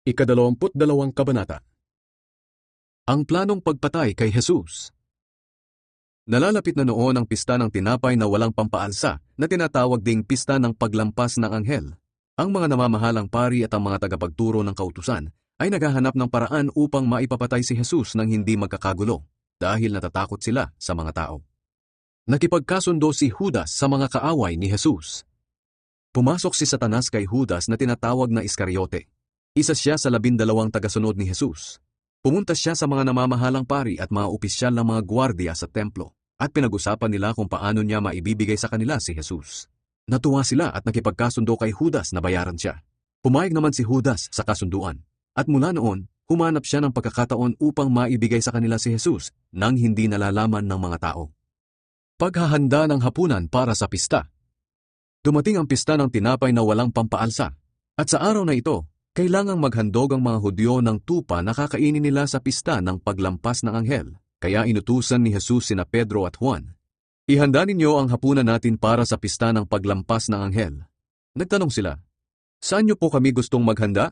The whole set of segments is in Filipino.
Ika-22 Kabanata. Ang planong pagpatay kay Jesus. Nalalapit na noon ang pista ng tinapay na walang pampaalsa na tinatawag ding pista ng paglampas ng anghel. Ang mga namamahalang pari at ang mga tagapagturo ng kautusan ay naghahanap ng paraan upang maipapatay si Jesus nang hindi magkakagulo dahil natatakot sila sa mga tao. Nakipagkasundo si Judas sa mga kaaway ni Jesus. Pumasok si Satanas kay Judas na tinatawag na Iscariote. Isa siya sa 12 tagasunod ni Jesus. Pumunta siya sa mga namamahalang pari at mga opisyal ng mga gwardiya sa templo at pinag-usapan nila kung paano niya maibibigay sa kanila si Jesus. Natuwa sila at nakipagkasundo kay Judas na bayaran siya. Pumayag naman si Judas sa kasunduan at mula noon, humanap siya ng pagkakataon upang maibigay sa kanila si Jesus nang hindi nalalaman ng mga tao. Paghahanda ng hapunan para sa pista. Dumating ang pista ng tinapay na walang pampaalsa at sa araw na ito, kailangang maghandog ang mga Hudyo ng tupa na kakainin nila sa pista ng paglampas ng anghel. Kaya inutusan ni Jesus sina Pedro at Juan. Ihanda ninyo ang hapunan natin para sa pista ng paglampas ng anghel. Nagtanong sila, saan niyo po kami gustong maghanda?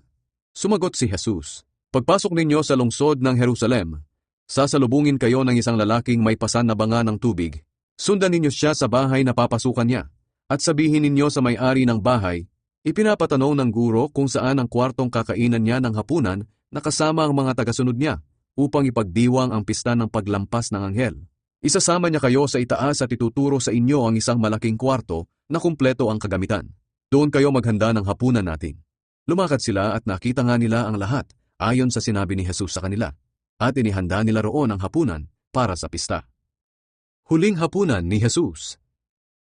Sumagot si Jesus, pagpasok ninyo sa lungsod ng Jerusalem, sasalubungin kayo ng isang lalaking may pasan na banga ng tubig. Sundan ninyo siya sa bahay na papasukan niya, at sabihin ninyo sa may-ari ng bahay, ipinapatanong ng guro kung saan ang kwartong kakainan niya ng hapunan na kasama ang mga tagasunod niya upang ipagdiwang ang pista ng paglampas ng anghel. Isasama niya kayo sa itaas at ituturo sa inyo ang isang malaking kwarto na kumpleto ang kagamitan. Doon kayo maghanda ng hapunan natin. Lumakad sila at nakita nga nila ang lahat ayon sa sinabi ni Jesus sa kanila at inihanda nila roon ang hapunan para sa pista. Huling hapunan ni Jesus.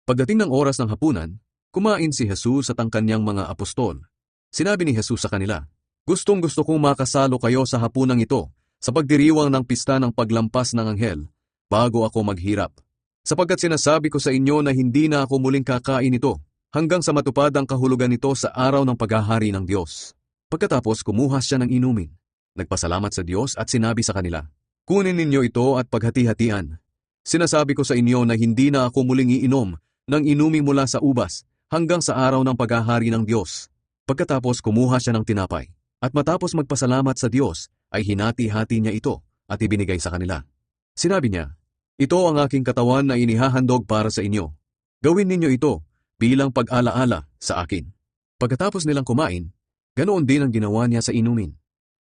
Pagdating ng oras ng hapunan, kumain si Jesus at ang kanyang mga apostol. Sinabi ni Jesus sa kanila, gustong-gusto kong makasalo kayo sa hapunang ito sa pagdiriwang ng pista ng paglampas ng anghel bago ako maghirap. Sapagkat sinasabi ko sa inyo na hindi na ako muling kakain ito hanggang sa matupad ang kahulugan nito sa araw ng paghahari ng Diyos. Pagkatapos kumuha siya ng inumin. Nagpasalamat sa Diyos at sinabi sa kanila, kunin ninyo ito at paghati-hatian. Sinasabi ko sa inyo na hindi na ako muling iinom ng inuming mula sa ubas hanggang sa araw ng paghahari ng Diyos. Pagkatapos kumuha siya ng tinapay, at matapos magpasalamat sa Diyos, ay hinati-hati niya ito at ibinigay sa kanila. Sinabi niya, ito ang aking katawan na inihahandog para sa inyo. Gawin ninyo ito bilang pag-alaala sa akin. Pagkatapos nilang kumain, ganoon din ang ginawa niya sa inumin.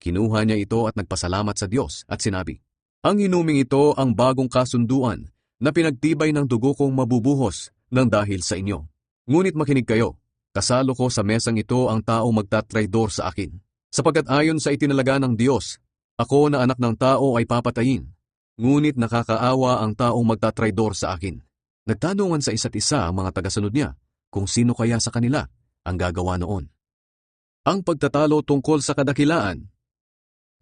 Kinuha niya ito at nagpasalamat sa Diyos at sinabi, ang inuming ito ang bagong kasunduan na pinagtibay ng dugo kong mabubuhos ng dahil sa inyo. Ngunit makinig kayo, kasalo ko sa mesang ito ang taong magtatraidor sa akin. Sapagkat ayon sa itinalaga ng Diyos, ako na anak ng tao ay papatayin. Ngunit nakakaawa ang taong magtatraidor sa akin. Nagtanungan sa isa't isa ang mga tagasunod niya kung sino kaya sa kanila ang gagawa noon. Ang pagtatalo tungkol sa kadakilaan.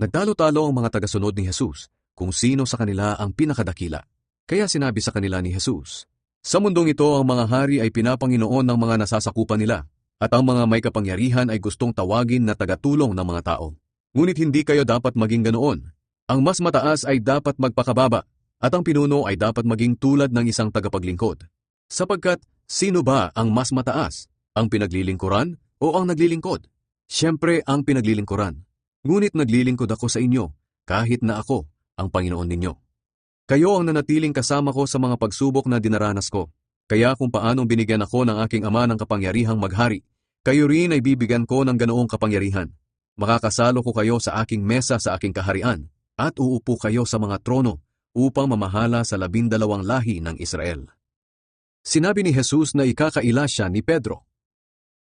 Nagtalo-talo ang mga tagasunod ni Jesus kung sino sa kanila ang pinakadakila. Kaya sinabi sa kanila ni Jesus, sa mundong ito ang mga hari ay pinapanginoon ng mga nasasakupan nila, at ang mga may kapangyarihan ay gustong tawagin na tagatulong ng mga tao. Ngunit hindi kayo dapat maging ganoon. Ang mas mataas ay dapat magpakababa, at ang pinuno ay dapat maging tulad ng isang tagapaglingkod. Sapagkat, sino ba ang mas mataas? Ang pinaglilingkuran o ang naglilingkod? Siyempre ang pinaglilingkuran. Ngunit naglilingkod ako sa inyo, kahit na ako ang Panginoon ninyo. Kayo ang nanatiling kasama ko sa mga pagsubok na dinaranas ko. Kaya kung paanong binigyan ako ng aking ama ng kapangyarihang maghari, kayo rin ay bibigyan ko ng ganoong kapangyarihan. Makakasalo ko kayo sa aking mesa sa aking kaharian, at uupo kayo sa mga trono upang mamahala sa 12 lahi ng Israel. Sinabi ni Jesus na ikakaila siya ni Pedro.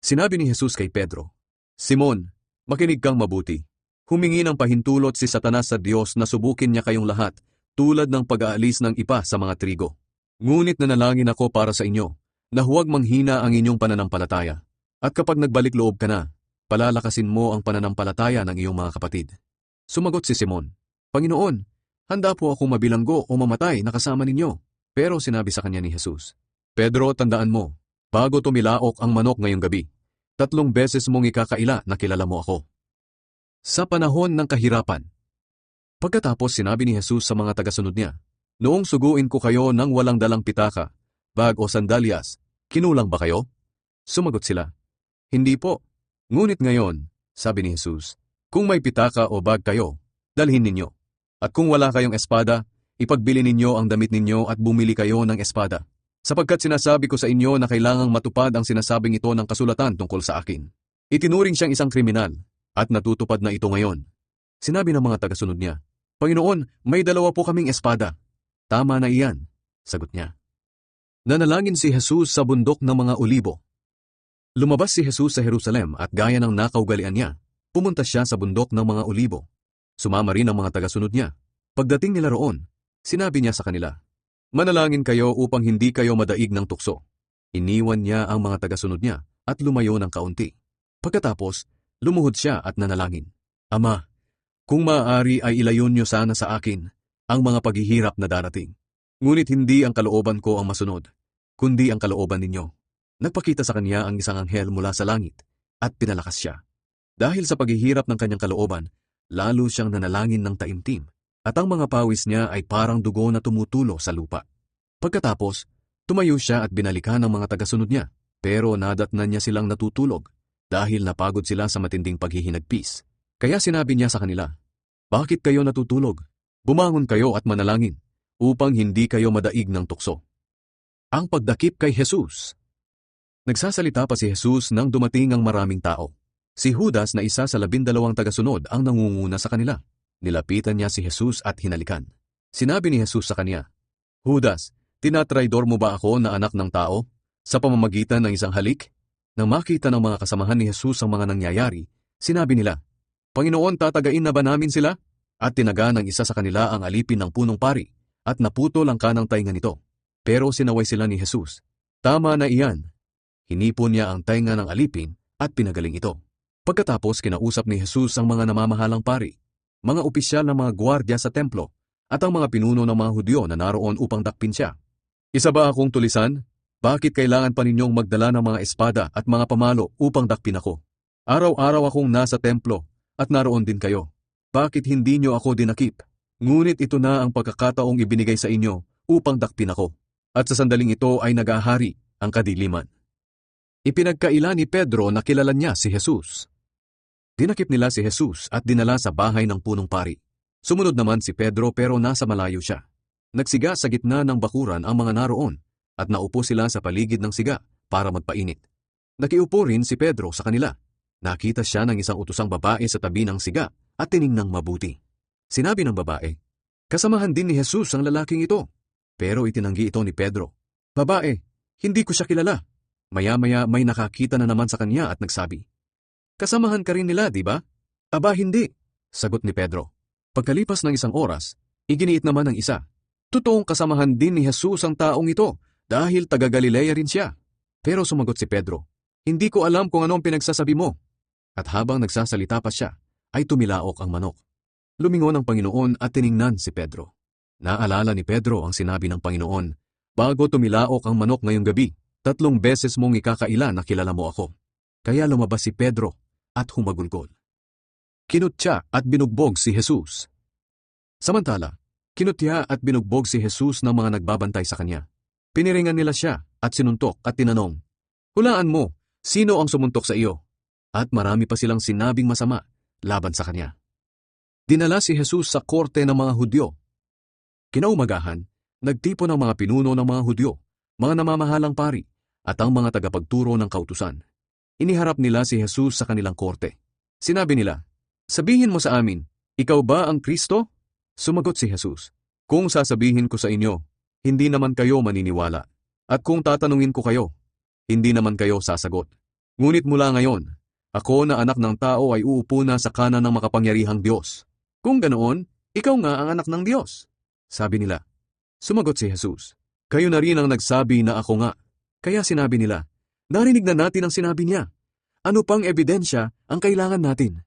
Sinabi ni Jesus kay Pedro, Simon, makinig kang mabuti. Humingi ng pahintulot si Satanas sa Diyos na subukin niya kayong lahat, tulad ng pag-aalis ng ipa sa mga trigo. Ngunit nanalangin ako para sa inyo, na huwag manghina ang inyong pananampalataya. At kapag nagbalik loob ka na, palalakasin mo ang pananampalataya ng iyong mga kapatid. Sumagot si Simon, Panginoon, handa po akong mabilanggo o mamatay na kasama ninyo. Pero sinabi sa kanya ni Jesus, Pedro, tandaan mo, bago tumilaok ang manok ngayong gabi, 3 beses mong ikakaila na kilala mo ako. Sa panahon ng kahirapan. Pagkatapos sinabi ni Jesus sa mga tagasunod niya, noong suguin ko kayo ng walang dalang pitaka, bag o sandalyas, kinulang ba kayo? Sumagot sila, hindi po. Ngunit ngayon, sabi ni Jesus, Kung may pitaka o bag kayo, dalhin ninyo. At kung wala kayong espada, ipagbili ninyo ang damit ninyo at bumili kayo ng espada. Sapagkat sinasabi ko sa inyo na kailangang matupad ang sinasabing ito ng kasulatan tungkol sa akin. Itinuring siyang isang kriminal, at natutupad na ito ngayon. Sinabi ng mga tagasunod niya, Panginoon, may 2 po kaming espada. Tama na iyan, sagot niya. Nanalangin si Jesus sa bundok ng mga Olibo. Lumabas si Jesus sa Jerusalem at gaya ng nakaugalian niya, pumunta siya sa bundok ng mga Olibo. Sumama rin ang mga tagasunod niya. Pagdating nila roon, sinabi niya sa kanila, Manalangin kayo upang hindi kayo madaig ng tukso. Iniwan niya ang mga tagasunod niya at lumayo ng kaunti. Pagkatapos, lumuhod siya at nanalangin, Ama, kung maaari ay ilayon niyo sana sa akin ang mga paghihirap na darating. Ngunit hindi ang kalooban ko ang masunod, kundi ang kalooban ninyo. Nagpakita sa kanya ang isang anghel mula sa langit at pinalakas siya. Dahil sa paghihirap ng kanyang kalooban, lalo siyang nanalangin ng taimtim at ang mga pawis niya ay parang dugo na tumutulo sa lupa. Pagkatapos, tumayo siya at binalikan ng mga tagasunod niya, pero nadatnan niya silang natutulog dahil napagod sila sa matinding paghihinagpis. Kaya sinabi niya sa kanila, Bakit kayo natutulog? Bumangon kayo at manalangin upang hindi kayo madaig ng tukso. Ang pagdakip kay Jesus. Nagsasalita pa si Jesus nang dumating ang maraming tao. Si Judas na isa sa 12 tagasunod ang nangunguna sa kanila. Nilapitan niya si Jesus at hinalikan. Sinabi ni Jesus sa kanya, Judas, tinatraidor mo ba ako na anak ng tao sa pamamagitan ng isang halik? Nang makita ng mga kasamahan ni Jesus ang mga nangyayari, sinabi nila, Panginoon, tatagain na ba namin sila? At tinaga ng isa sa kanila ang alipin ng punong pari at naputol ang kanang tainga nito. Pero sinaway sila ni Jesus. Tama na iyan. Hinipon niya ang tainga ng alipin at pinagaling ito. Pagkatapos kinausap ni Jesus ang mga namamahalang pari, mga opisyal ng mga gwardya sa templo, at ang mga pinuno ng mga Hudyo na naroon upang dakpin siya. Isa ba akong tulisan? Bakit kailangan pa ninyong magdala ng mga espada at mga pamalo upang dakpin ako? Araw-araw akong nasa templo at naroon din kayo. Bakit hindi niyo ako dinakip? Ngunit ito na ang pagkakataong ibinigay sa inyo upang dakpin ako. At sa sandaling ito ay nag-ahari ang kadiliman. Ipinagkaila ni Pedro na kilala niya si Jesus. Dinakip nila si Jesus at dinala sa bahay ng punong pari. Sumunod naman si Pedro pero nasa malayo siya. Nagsiga sa gitna ng bakuran ang mga naroon at naupo sila sa paligid ng siga para magpainit. Nakiupo rin si Pedro sa kanila. Nakita siya ng isang utosang babae sa tabi ng siga at tiningnang mabuti. Sinabi ng babae, Kasamahan din ni Jesus ang lalaking ito. Pero itinanggi ito ni Pedro. Babae, hindi ko siya kilala. Maya-maya may nakakita na naman sa kanya at nagsabi, Kasamahan ka rin nila, di ba? Aba, hindi, sagot ni Pedro. Pagkalipas ng isang oras, iginiit naman ng isa. Totoong kasamahan din ni Jesus ang taong ito dahil taga Galilea rin siya. Pero sumagot si Pedro, Hindi ko alam kung anong pinagsasabi mo. At habang nagsasalita pa siya, ay tumilaok ang manok. Lumingon ang Panginoon at tiningnan si Pedro. Naalala ni Pedro ang sinabi ng Panginoon, Bago tumilaok ang manok ngayong gabi, 3 beses mong ikakaila na kilala mo ako. Kaya lumabas si Pedro at humagulgol. Kinutya at binugbog si Jesus. Samantala, kinutya at binugbog si Jesus ng mga nagbabantay sa kanya. Piniringan nila siya at sinuntok at tinanong, Hulaan mo, sino ang sumuntok sa iyo? At marami pa silang sinabing masama laban sa kanya. Dinala si Jesus sa korte ng mga Hudyo. Kinaumagahan, nagtipon ang mga pinuno ng mga Hudyo, mga namamahalang pari, at ang mga tagapagturo ng kautusan. Iniharap nila si Jesus sa kanilang korte. Sinabi nila, Sabihin mo sa amin, ikaw ba ang Kristo? Sumagot si Jesus, Kung sasabihin ko sa inyo, hindi naman kayo maniniwala. At kung tatanungin ko kayo, hindi naman kayo sasagot. Ngunit mula ngayon, ako na anak ng tao ay uupo na sa kanan ng makapangyarihang Diyos. Kung ganoon, ikaw nga ang anak ng Diyos. Sabi nila. Sumagot si Jesus, Kayo na rin ang nagsabi na ako nga. Kaya sinabi nila, Narinig na natin ang sinabi niya. Ano pang ebidensya ang kailangan natin?